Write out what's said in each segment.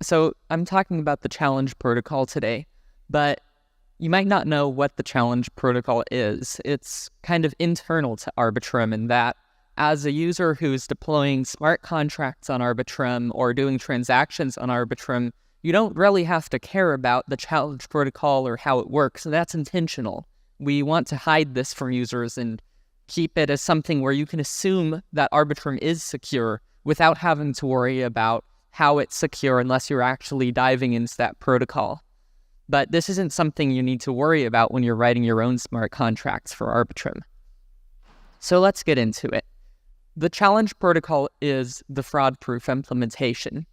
So I'm talking about the challenge protocol today, but you might not know what the challenge protocol is. It's kind of internal to Arbitrum in that as a user who's deploying smart contracts on Arbitrum or doing transactions on Arbitrum, you don't really have to care about the challenge protocol or how it works, and that's intentional. We want to hide this from users and keep it as something where you can assume that Arbitrum is secure without having to worry about how it's secure unless you're actually diving into that protocol. But this isn't something you need to worry about when you're writing your own smart contracts for Arbitrum. So let's get into it. The challenge protocol is the fraud-proof implementation.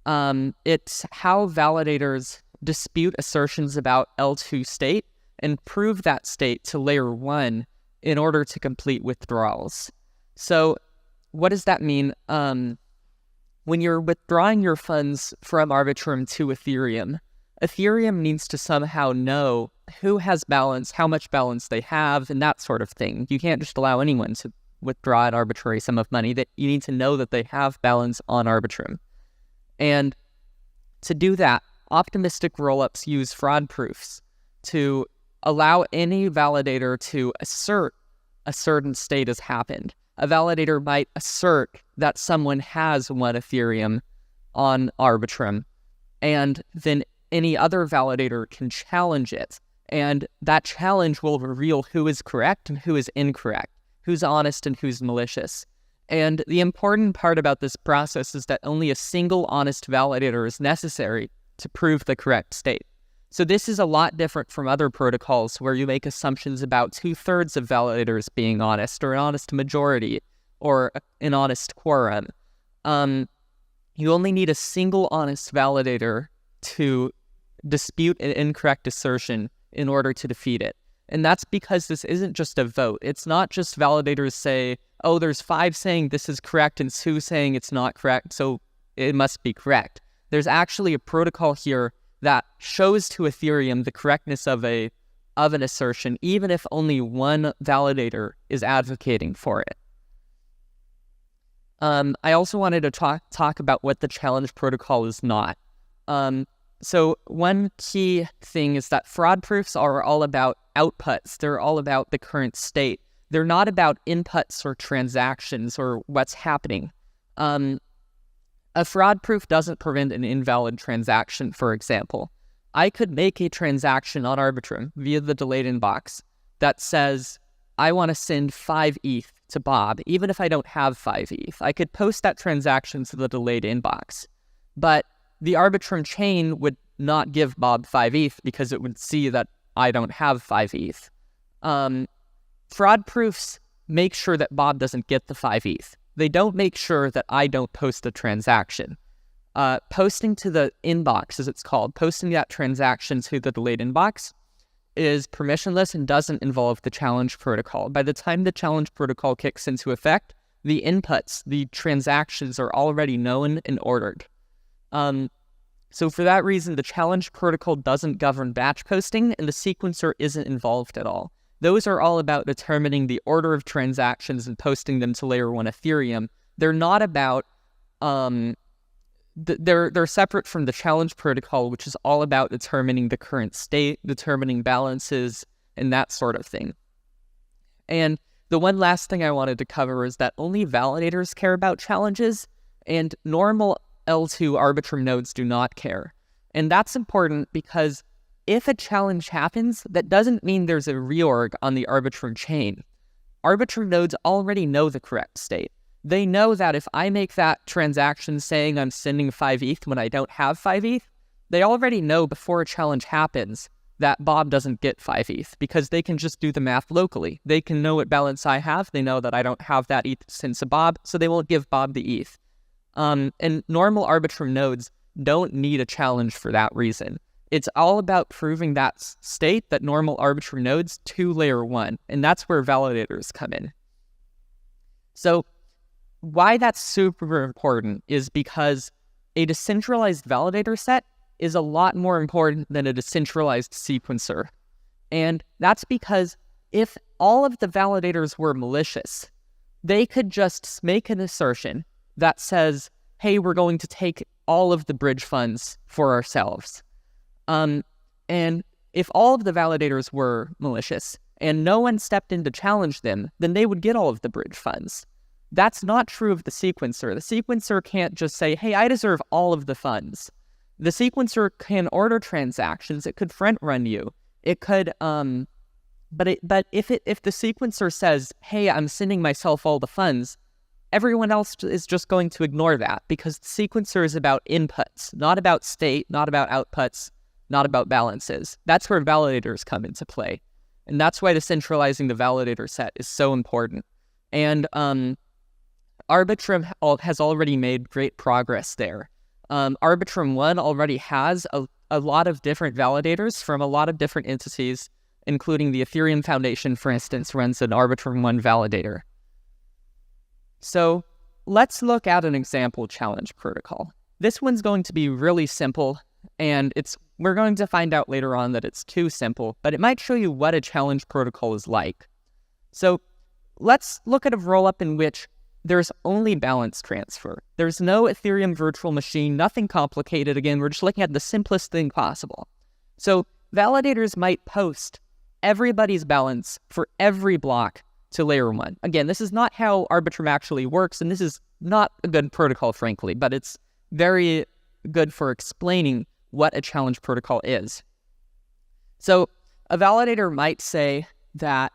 It's how validators dispute assertions about L2 state and prove that state to layer 1 in order to complete withdrawals. So what does that mean? When you're withdrawing your funds from Arbitrum to Ethereum, Ethereum needs to somehow know who has balance, how much balance they have, and that sort of thing. You can't just allow anyone to withdraw an arbitrary sum of money. That you need to know that they have balance on Arbitrum. And to do that, optimistic rollups use fraud proofs to allow any validator to assert a certain state has happened. A validator might assert that someone has 1 Ethereum on Arbitrum, and then any other validator can challenge it. And that challenge will reveal who is correct and who is incorrect, who's honest and who's malicious. And the important part about this process is that only a single honest validator is necessary to prove the correct state. So this is a lot different from other protocols where you make assumptions about 2/3 of validators being honest, or an honest majority, or an honest quorum. You only need a single honest validator to dispute an incorrect assertion in order to defeat it. And that's because this isn't just a vote. It's not just validators say, oh, there's 5 saying this is correct and 2 saying it's not correct, so it must be correct. There's actually a protocol here that shows to Ethereum the correctness of an assertion, even if only 1 validator is advocating for it. I also wanted to talk about what the challenge protocol is not. So one key thing is that fraud proofs are all about outputs. They're all about the current state. They're not about inputs or transactions or what's happening. A fraud proof doesn't prevent an invalid transaction, for example. I could make a transaction on Arbitrum via the delayed inbox that says, I want to send 5 ETH to Bob, even if I don't have 5 ETH. I could post that transaction to the delayed inbox. But the Arbitrum chain would not give Bob 5 ETH because it would see that I don't have 5 ETH. Fraud proofs make sure that Bob doesn't get the 5 ETH. They don't make sure that I don't post a transaction. Posting to the inbox, as it's called, posting that transaction to the delayed inbox is permissionless and doesn't involve the challenge protocol. By the time the challenge protocol kicks into effect, the inputs, the transactions are already known and ordered. So for that reason, the challenge protocol doesn't govern batch posting, and the sequencer isn't involved at all. Those are all about determining the order of transactions and posting them to layer 1 Ethereum. They're not about, they're separate from the challenge protocol, which is all about determining the current state, determining balances, and that sort of thing. And the one last thing I wanted to cover is that only validators care about challenges, and normal L2 Arbitrum nodes do not care. And that's important because if a challenge happens, that doesn't mean there's a reorg on the Arbitrum chain. Arbitrum nodes already know the correct state. They know that if I make that transaction saying I'm sending 5 ETH when I don't have 5 ETH, they already know before a challenge happens that Bob doesn't get 5 ETH because they can just do the math locally. They can know what balance I have. They know that I don't have that ETH sent to Bob, so they won't give Bob the ETH. And normal Arbitrum nodes don't need a challenge for that reason. It's all about proving that state, that normal Arbitrum nodes, to layer 1, and that's where validators come in. So why that's super important is because a decentralized validator set is a lot more important than a decentralized sequencer. And that's because if all of the validators were malicious, they could just make an assertion that says, hey, we're going to take all of the bridge funds for ourselves. And if all of the validators were malicious and no one stepped in to challenge them, then they would get all of the bridge funds. That's not true of the sequencer. The sequencer can't just say, hey, I deserve all of the funds. The sequencer can order transactions. It could front run you. It could, but if the sequencer says, hey, I'm sending myself all the funds, everyone else is just going to ignore that, because the sequencer is about inputs, not about state, not about outputs, not about balances. That's where validators come into play. And that's why decentralizing the validator set is so important. And Arbitrum has already made great progress there. Arbitrum 1 already has a lot of different validators from a lot of different entities, including the Ethereum Foundation, for instance, runs an Arbitrum 1 validator. So let's look at an example challenge protocol. This one's going to be really simple, and we're going to find out later on that it's too simple, but it might show you what a challenge protocol is like. So let's look at a rollup in which there's only balance transfer. There's no Ethereum virtual machine, nothing complicated. Again, we're just looking at the simplest thing possible. So validators might post everybody's balance for every block to layer 1. Again, this is not how Arbitrum actually works, and this is not a good protocol, frankly, but it's very good for explaining what a challenge protocol is. So a validator might say that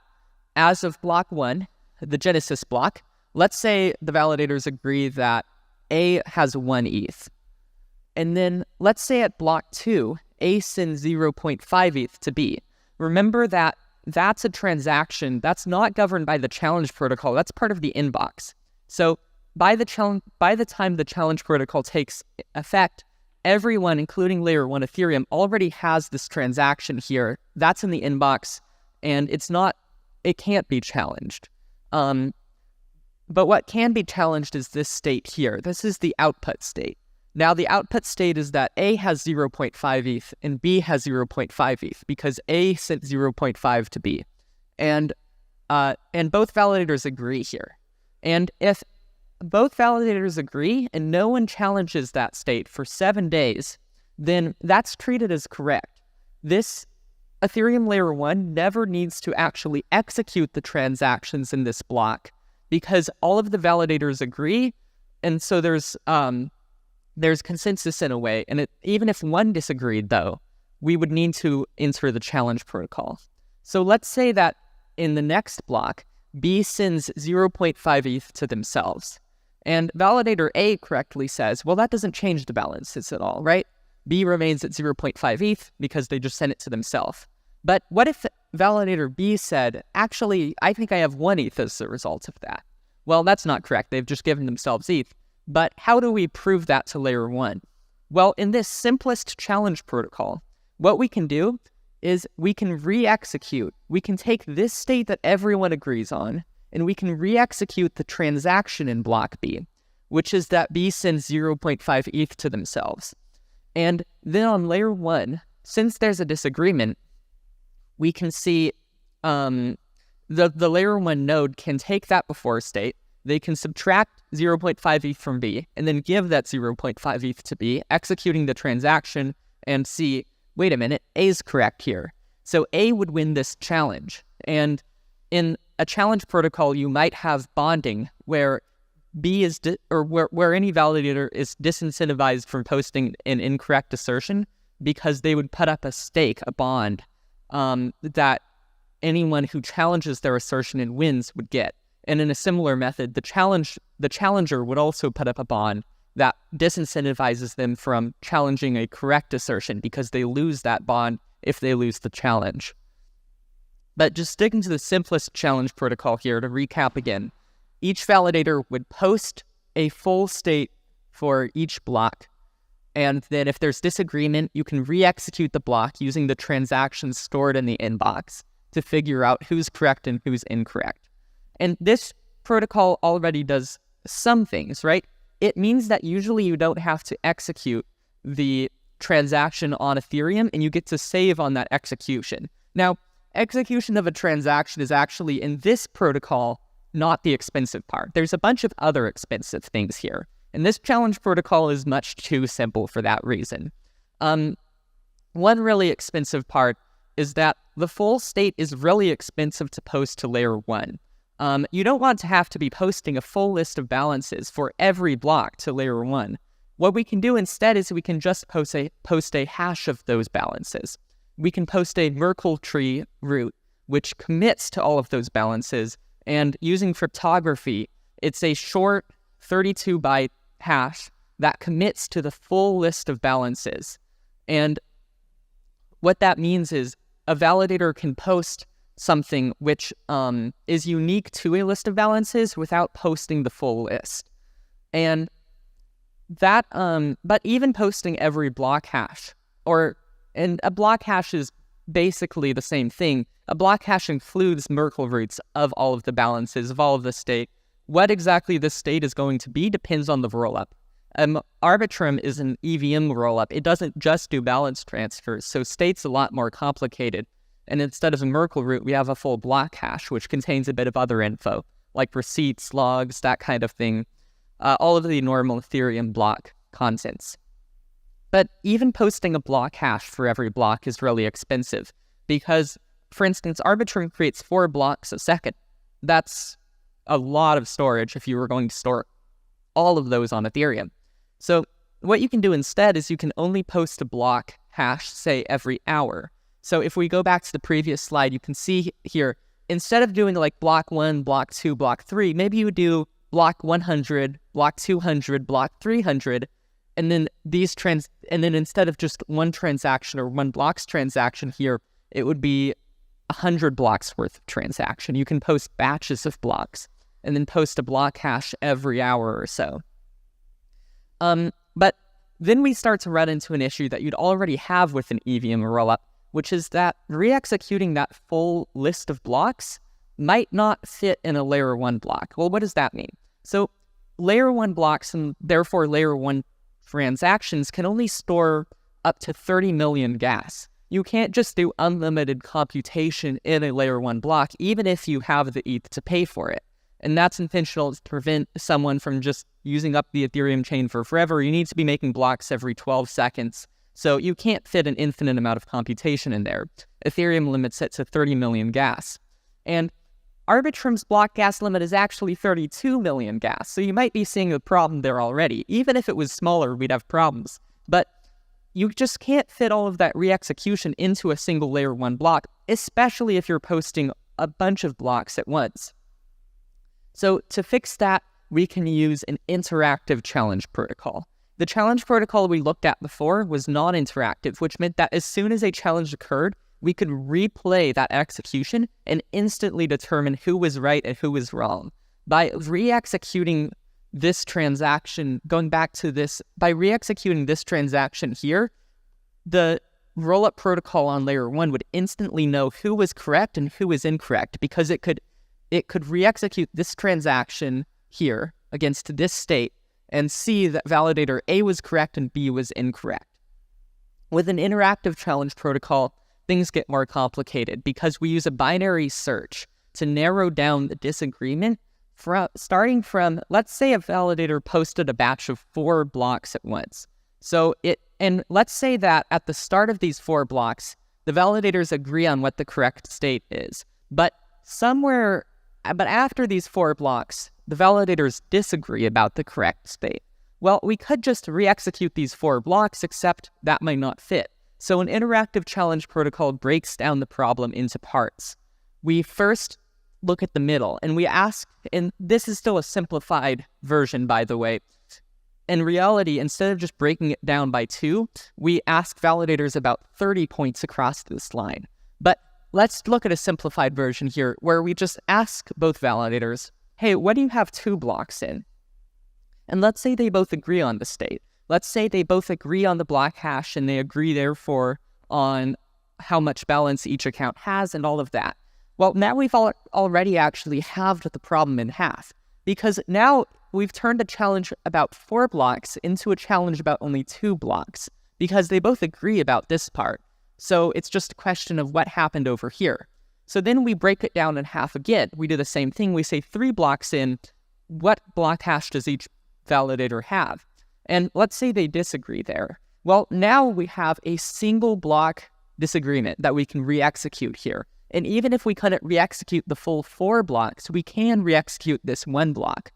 as of block 1, the Genesis block, let's say the validators agree that A has 1 ETH. And then let's say at block 2, A sends 0.5 ETH to B. Remember that that's a transaction that's not governed by the challenge protocol. That's part of the inbox. So by the time the challenge protocol takes effect, everyone, including layer 1 Ethereum, already has this transaction here. That's in the inbox, and it can't be challenged. But what can be challenged is this state here. This is the output state. Now, the output state is that A has 0.5 ETH and B has 0.5 ETH because A sent 0.5 to B. And both validators agree here. And if both validators agree and no one challenges that state for 7 days, then that's treated as correct. This Ethereum Layer 1 never needs to actually execute the transactions in this block, because all of the validators agree, and so there's consensus in a way. And even if one disagreed, though, we would need to enter the challenge protocol. So let's say that in the next block, B sends 0.5 ETH to themselves. And validator A correctly says, well, that doesn't change the balances at all, right? B remains at 0.5 ETH because they just sent it to themselves. But what if validator B said, actually, I think I have 1 ETH as a result of that? Well, that's not correct. They've just given themselves ETH. But how do we prove that to layer 1? Well, in this simplest challenge protocol, what we can do is we can re-execute. We can take this state that everyone agrees on, and we can re-execute the transaction in block B, which is that B sends 0.5 ETH to themselves. And then on layer 1, since there's a disagreement, we can see the layer 1 node can take that before state. They can subtract 0.5 ETH from B and then give that 0.5 ETH to B, executing the transaction, and see, wait a minute, A is correct here. So A would win this challenge. And in a challenge protocol, you might have bonding where B is, where any validator is disincentivized from posting an incorrect assertion because they would put up a stake, a bond, that anyone who challenges their assertion and wins would get. And in a similar method, the challenger would also put up a bond that disincentivizes them from challenging a correct assertion because they lose that bond if they lose the challenge. But just sticking to the simplest challenge protocol here, to recap again, each validator would post a full state for each block. And then if there's disagreement, you can re-execute the block using the transactions stored in the inbox to figure out who's correct and who's incorrect. And this protocol already does some things, right? It means that usually you don't have to execute the transaction on Ethereum, and you get to save on that execution. Now, execution of a transaction is actually, in this protocol, not the expensive part. There's a bunch of other expensive things here. And this challenge protocol is much too simple for that reason. One really expensive part is that the full state is really expensive to post to layer 1. You don't want to have to be posting a full list of balances for every block to layer 1. What we can do instead is we can just post a hash of those balances. We can post a Merkle tree root, which commits to all of those balances. And using cryptography, it's a short 32-byte hash that commits to the full list of balances. And what that means is a validator can post something which is unique to a list of balances without posting the full list. And that, but even posting every block hash, and a block hash is basically the same thing. A block hash includes Merkle roots of all of the balances, of all of the state. What exactly the state is going to be depends on the rollup. Arbitrum is an EVM rollup. It doesn't just do balance transfers, so state's a lot more complicated. And instead of a Merkle root, we have a full block hash, which contains a bit of other info, like receipts, logs, that kind of thing. All of the normal Ethereum block contents. But even posting a block hash for every block is really expensive because, for instance, Arbitrum creates 4 blocks a second. That's a lot of storage if you were going to store all of those on Ethereum. So what you can do instead is you can only post a block hash, say, every hour. So if we go back to the previous slide, you can see here, instead of doing like block 1, block 2, block 3, maybe you would do block 100, block 200, block 300, and then instead of just one transaction or one block's transaction here, it would be 100 blocks worth of transaction. You can post batches of blocks and then post a block hash every hour or so. But then we start to run into an issue that you'd already have with an EVM rollup, which is that re-executing that full list of blocks might not fit in a layer 1 block. Well, what does that mean? So layer 1 blocks and therefore layer 1 transactions can only store up to 30 million gas. You can't just do unlimited computation in a layer 1 block, even if you have the ETH to pay for it. And that's intentional to prevent someone from just using up the Ethereum chain for forever. You need to be making blocks every 12 seconds. So you can't fit an infinite amount of computation in there. Ethereum limits it to 30 million gas. And Arbitrum's block gas limit is actually 32 million gas. So you might be seeing a problem there already. Even if it was smaller, we'd have problems. But you just can't fit all of that re-execution into a single layer 1 block, especially if you're posting a bunch of blocks at once. So to fix that, we can use an interactive challenge protocol. The challenge protocol we looked at before was non-interactive, which meant that as soon as a challenge occurred, we could replay that execution and instantly determine who was right and who was wrong. By re-executing this transaction, by re-executing this transaction here, the rollup protocol on layer 1 would instantly know who was correct and who was incorrect, because it could re-execute this transaction here against this state and see that validator A was correct and B was incorrect. With an interactive challenge protocol, things get more complicated because we use a binary search to narrow down the disagreement starting from, let's say a validator posted a batch of 4 blocks at once. And let's say that at the start of these 4 blocks, the validators agree on what the correct state is. But after these 4 blocks, the validators disagree about the correct state. Well, we could just re-execute these 4 blocks, except that might not fit. So an interactive challenge protocol breaks down the problem into parts. We first look at the middle, and we ask, and this is still a simplified version, by the way. In reality, instead of just breaking it down by 2, we ask validators about 30 points across this line. But let's look at a simplified version here, where we just ask both validators, hey, what do you have 2 blocks in? And let's say they both agree on the state. Let's say they both agree on the block hash, and they agree, therefore, on how much balance each account has and all of that. Well, now we've already actually halved the problem in half, because now we've turned a challenge about 4 blocks into a challenge about only 2 blocks, because they both agree about this part. So it's just a question of what happened over here. So then we break it down in half again. We do the same thing. We say 3 blocks in, what block hash does each validator have. And let's say they disagree there. Well, now we have a single block disagreement that we can re-execute here. And even if we couldn't re-execute the full 4 blocks, we can re-execute this 1 block.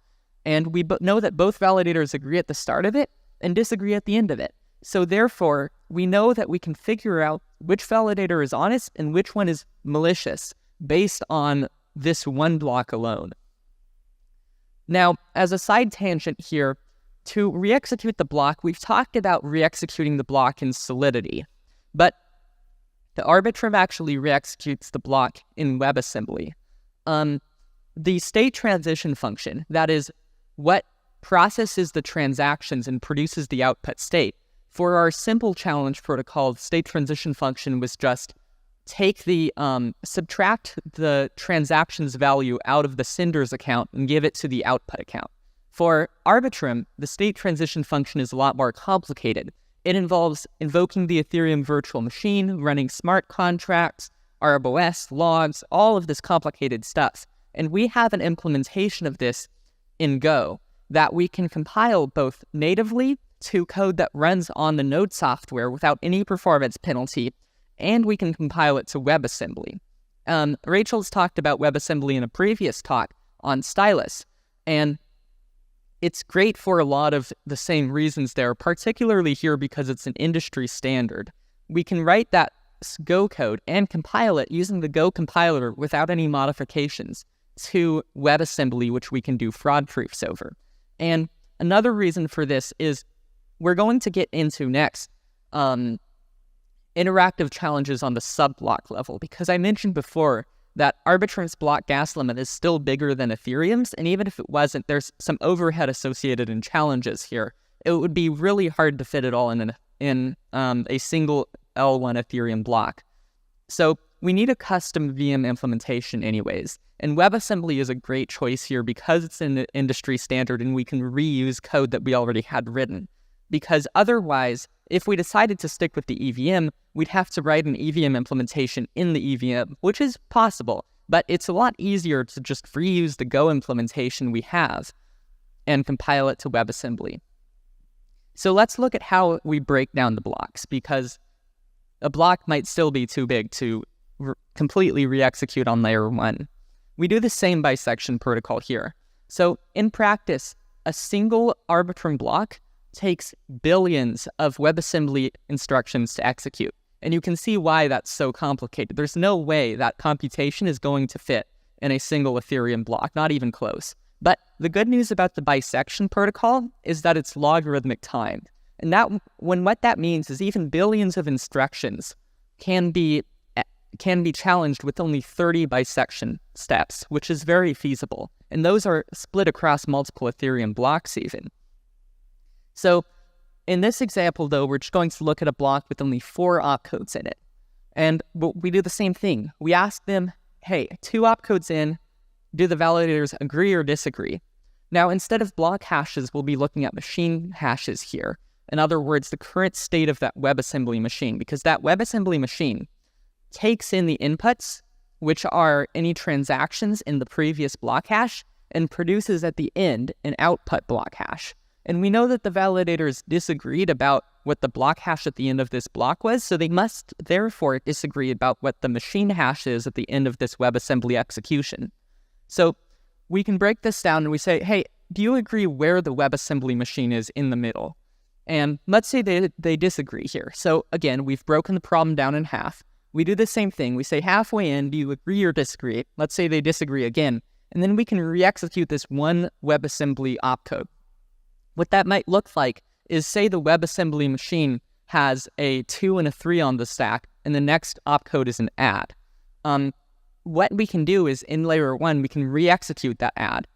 And we know that both validators agree at the start of it and disagree at the end of it. So therefore, we know that we can figure out which validator is honest and which one is malicious based on this 1 block alone. Now, as a side tangent here, to re-execute the block, we've talked about re-executing the block in Solidity, but the Arbitrum actually re-executes the block in WebAssembly. The state transition function, that is what processes the transactions and produces the output state. For our simple challenge protocol, the state transition function was just take the, subtract the transactions value out of the sender's account and give it to the output account. For Arbitrum, the state transition function is a lot more complicated. It involves invoking the Ethereum virtual machine, running smart contracts, RBOS, logs, all of this complicated stuff. And we have an implementation of this in Go that we can compile both natively to code that runs on the Node software without any performance penalty, and we can compile it to WebAssembly. Rachel's talked about WebAssembly in a previous talk on Stylus, and it's great for a lot of the same reasons there, particularly here because it's an industry standard. We can write that Go code and compile it using the Go compiler without any modifications to WebAssembly, which we can do fraud proofs over. And another reason for this is we're going to get into next interactive challenges on the sub-block level, because I mentioned before that Arbitrum's block gas limit is still bigger than Ethereum's, and even if it wasn't, there's some overhead associated in challenges here. It would be really hard to fit it all in a single L1 Ethereum block. So we need a custom VM implementation anyways, and WebAssembly is a great choice here because it's an industry standard and we can reuse code that we already had written. Because otherwise, if we decided to stick with the EVM, we'd have to write an EVM implementation in the EVM, which is possible, but it's a lot easier to just reuse the Go implementation we have and compile it to WebAssembly. So let's look at how we break down the blocks, because a block might still be too big to completely re-execute on layer 1. We do the same bisection protocol here. So in practice, a single Arbitrum block takes billions of WebAssembly instructions to execute. And you can see why that's so complicated. There's no way that computation is going to fit in a single Ethereum block, not even close. But the good news about the bisection protocol is that it's logarithmic timed. And what that means is even billions of instructions can be challenged with only 30 bisection steps, which is very feasible. And those are split across multiple Ethereum blocks even. So in this example, though, we're just going to look at a block with only 4 opcodes in it. And we do the same thing. We ask them, hey, 2 opcodes in, do the validators agree or disagree? Now, instead of block hashes, we'll be looking at machine hashes here. In other words, the current state of that WebAssembly machine, because that WebAssembly machine takes in the inputs, which are any transactions in the previous block hash, and produces at the end an output block hash. And we know that the validators disagreed about what the block hash at the end of this block was, so they must therefore disagree about what the machine hash is at the end of this WebAssembly execution. So we can break this down and we say, hey, do you agree where the WebAssembly machine is in the middle? And let's say they disagree here. So again, we've broken the problem down in half. We do the same thing. We say halfway in, do you agree or disagree? Let's say they disagree again. And then we can re-execute this one WebAssembly opcode. What that might look like is, say the WebAssembly machine has a 2 and a 3 on the stack, and the next opcode is an add. What we can do is, in layer 1, we can re-execute that add,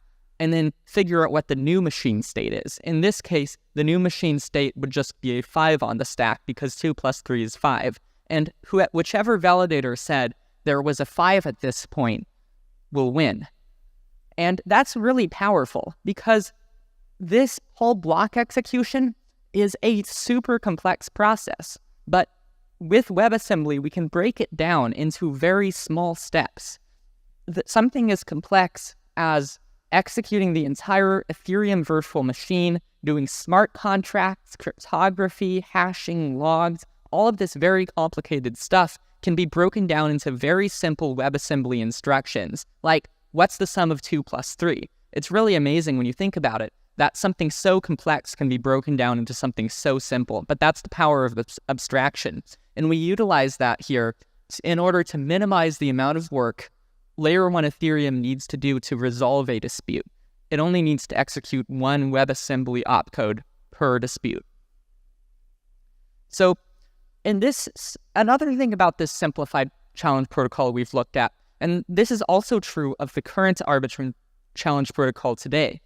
and then figure out what the new machine state is. In this case, the new machine state would just be a 5 on the stack, because 2 plus 3 is 5. And whichever validator said there was a 5 at this point will win. And that's really powerful, because this whole block execution is a super complex process, but with WebAssembly, we can break it down into very small steps. Something as complex as executing the entire Ethereum virtual machine, doing smart contracts, cryptography, hashing, logs, all of this very complicated stuff can be broken down into very simple WebAssembly instructions, like what's the sum of 2 plus 3? It's really amazing when you think about it, that something so complex can be broken down into something so simple, but that's the power of abstraction. And we utilize that here in order to minimize the amount of work Layer 1 Ethereum needs to do to resolve a dispute. It only needs to execute one WebAssembly opcode per dispute. So, another thing about this simplified challenge protocol we've looked at, and this is also true of the current Arbitrum challenge protocol today,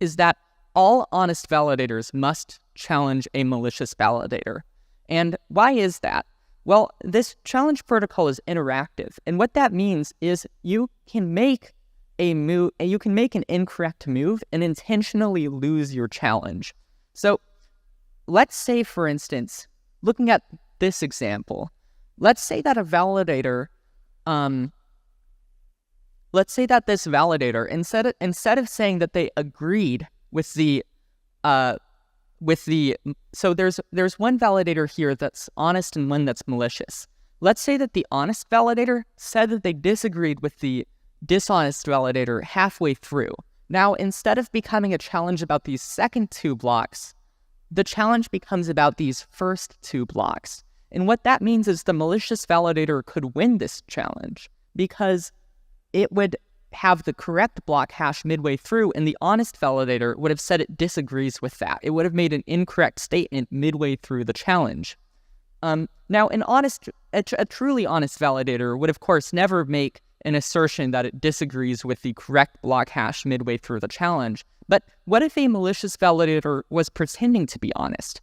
is that all honest validators must challenge a malicious validator. And why is that? Well, this challenge protocol is interactive, and what that means is you can make an incorrect move and intentionally lose your challenge. So let's say, for instance, looking at this example, let's say that this validator, instead of saying that they agreed with the so there's one validator here that's honest and one that's malicious. Let's say that the honest validator said that they disagreed with the dishonest validator halfway through. Now, instead of becoming a challenge about these second two blocks, the challenge becomes about these first two blocks. And what that means is the malicious validator could win this challenge because it would have the correct block hash midway through, and the honest validator would have said it disagrees with that. It would have made an incorrect statement midway through the challenge. Now, a truly honest validator would, of course, never make an assertion that it disagrees with the correct block hash midway through the challenge. But what if a malicious validator was pretending to be honest?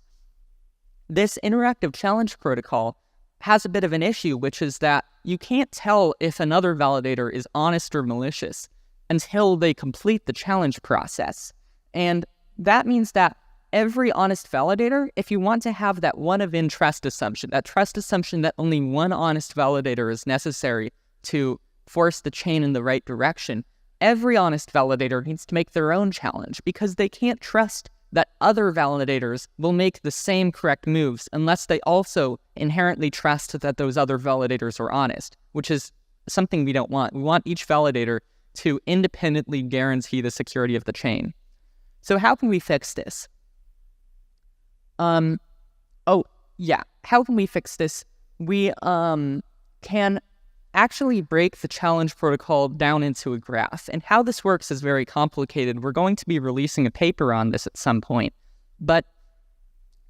This interactive challenge protocol has a bit of an issue, which is that you can't tell if another validator is honest or malicious until they complete the challenge process. And that means that every honest validator, if you want to have that one-of-n trust assumption, that trust assumption that only one honest validator is necessary to force the chain in the right direction, every honest validator needs to make their own challenge because they can't trust that other validators will make the same correct moves unless they also inherently trust that those other validators are honest, which is something we don't want. We want each validator to independently guarantee the security of the chain. So how can we fix this? How can we fix this? We can actually break the challenge protocol down into a graph. And how this works is very complicated. We're going to be releasing a paper on this at some point. But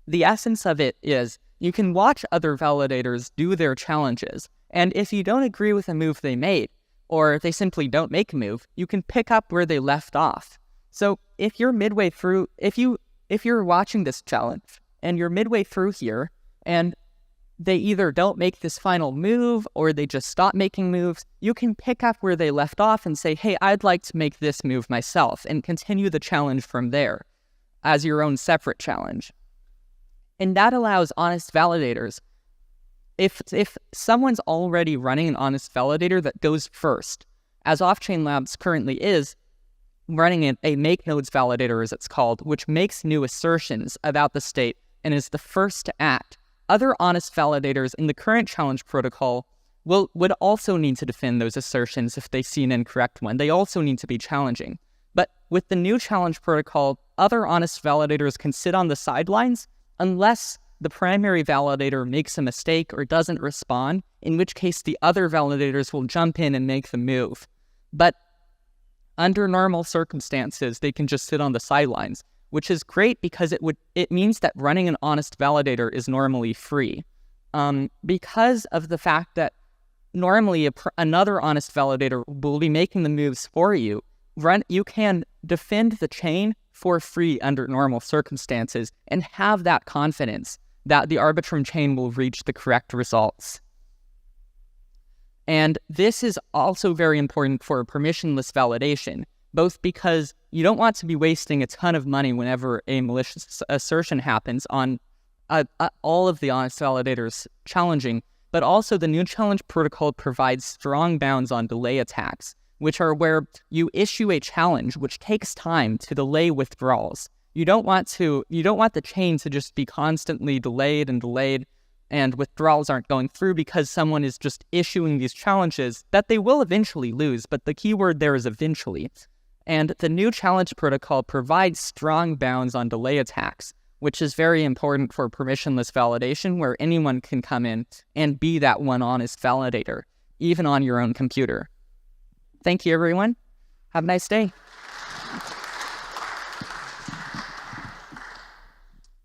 the essence of it is you can watch other validators do their challenges. And if you don't agree with a move they made, or if they simply don't make a move, you can pick up where they left off. So if you're midway through, if you're watching this challenge and you're midway through here and they either don't make this final move or they just stop making moves, you can pick up where they left off and say, hey, I'd like to make this move myself, and continue the challenge from there as your own separate challenge. And that allows honest validators, if someone's already running an honest validator that goes first, as Offchain Labs currently is, running a make nodes validator as it's called, which makes new assertions about the state and is the first to act, other honest validators in the current challenge protocol would also need to defend those assertions if they see an incorrect one. They also need to be challenging. But with the new challenge protocol, other honest validators can sit on the sidelines unless the primary validator makes a mistake or doesn't respond, in which case the other validators will jump in and make the move. But under normal circumstances, they can just sit on the sidelines, which is great because it means that running an honest validator is normally free. Because of the fact that normally another honest validator will be making the moves for you, you can defend the chain for free under normal circumstances and have that confidence that the Arbitrum chain will reach the correct results. And this is also very important for permissionless validation, both because you don't want to be wasting a ton of money whenever a malicious assertion happens on all of the honest validators challenging, but also the new challenge protocol provides strong bounds on delay attacks, which are where you issue a challenge which takes time to delay withdrawals. You don't want the chain to just be constantly delayed and withdrawals aren't going through because someone is just issuing these challenges that they will eventually lose, but the key word there is eventually. And the new challenge protocol provides strong bounds on delay attacks, which is very important for permissionless validation, where anyone can come in and be that one honest validator, even on your own computer. Thank you, everyone. Have a nice day.